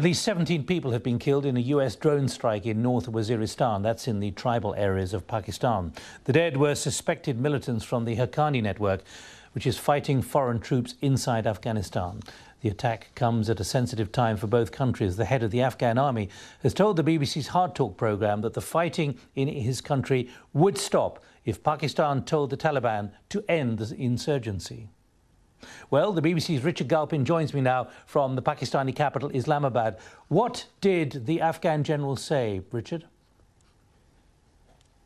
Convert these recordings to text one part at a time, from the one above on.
At least 17 people have been killed in a US drone strike in North Waziristan. That's in the tribal areas of Pakistan. The dead were suspected militants from the Haqqani network, which is fighting foreign troops inside Afghanistan. The attack comes at a sensitive time for both countries. The head of the Afghan army has told the BBC's Hard Talk programme that the fighting in his country would stop if Pakistan told the Taliban to end the insurgency. Well, the BBC's Richard Galpin joins me now from the Pakistani capital, Islamabad. What did the Afghan general say, Richard?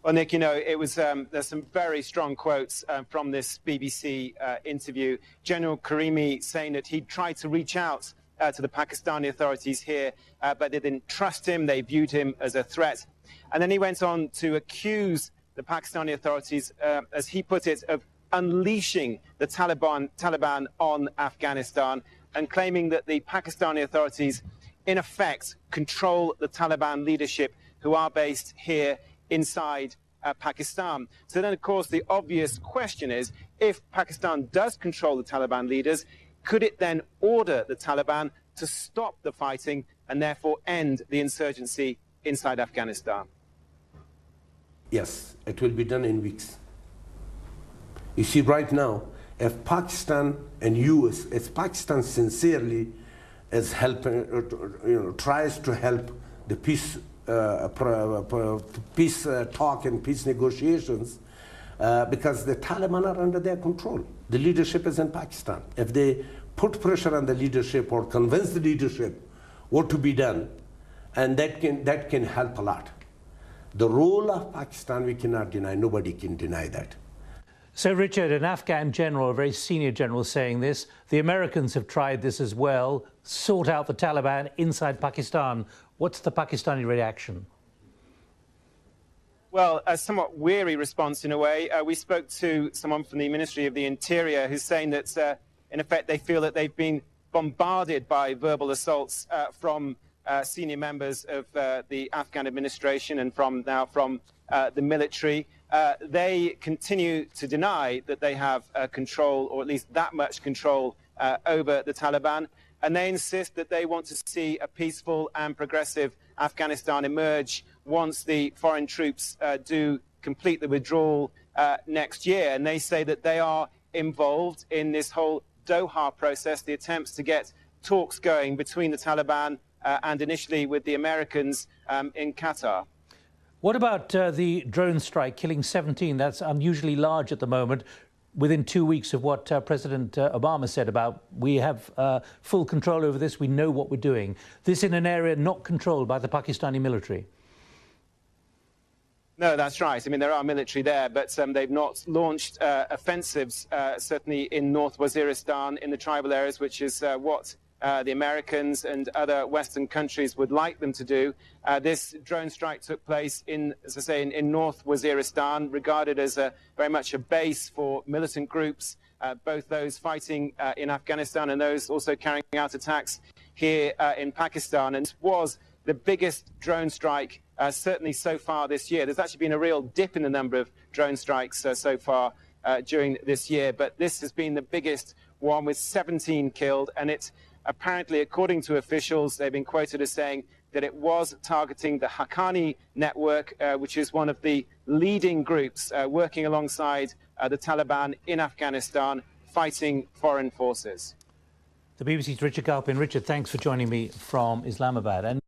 Well, Nick, you know, it was there's some very strong quotes from this BBC interview. General Karimi saying that he tried to reach out to the Pakistani authorities here, but they didn't trust him. They viewed him as a threat. And then he went on to accuse the Pakistani authorities, as he put it, of unleashing the Taliban on Afghanistan, and claiming that the Pakistani authorities, in effect, control the Taliban leadership who are based here inside Pakistan. So then, of course, the obvious question is, if Pakistan does control the Taliban leaders, could it then order the Taliban to stop the fighting and therefore end the insurgency inside Afghanistan? Yes, it will be done in weeks. You see, right now, if Pakistan and US, if Pakistan sincerely is helping, tries to help the peace talk and peace negotiations, because the Taliban are under their control. The leadership is in Pakistan. If they put pressure on the leadership or convince the leadership what to be done, and that can help a lot. The role of Pakistan we cannot deny. Nobody can deny that. So, Richard, an Afghan general, a very senior general, saying this. The Americans have tried this as well, sort out the Taliban inside Pakistan. What's the Pakistani reaction? Well, a somewhat weary response in a way. We spoke to someone from the Ministry of the Interior who's saying that, in effect, they feel that they've been bombarded by verbal assaults from senior members of the Afghan administration and from the military. They continue to deny that they have control, or at least that much control, over the Taliban. And they insist that they want to see a peaceful and progressive Afghanistan emerge once the foreign troops do complete the withdrawal next year. And they say that they are involved in this whole Doha process, the attempts to get talks going between the Taliban and initially with the Americans in Qatar. What about the drone strike, killing 17? That's unusually large at the moment, within 2 weeks of what President Obama said about we have full control over this, we know what we're doing. This in an area not controlled by the Pakistani military. No, that's right. I mean, there are military there, but they've not launched offensives, certainly in North Waziristan, in the tribal areas, which is what the Americans and other Western countries would like them to do. This drone strike took place in, as I say, in North Waziristan, regarded as very much a base for militant groups, both those fighting in Afghanistan and those also carrying out attacks here in Pakistan. And it was the biggest drone strike, certainly so far this year. There's actually been a real dip in the number of drone strikes so far during this year, but this has been the biggest one, with 17 killed, and it's apparently, according to officials, they've been quoted as saying that it was targeting the Haqqani network, which is one of the leading groups working alongside the Taliban in Afghanistan, fighting foreign forces. The BBC's Richard Galpin. Richard, thanks for joining me from Islamabad.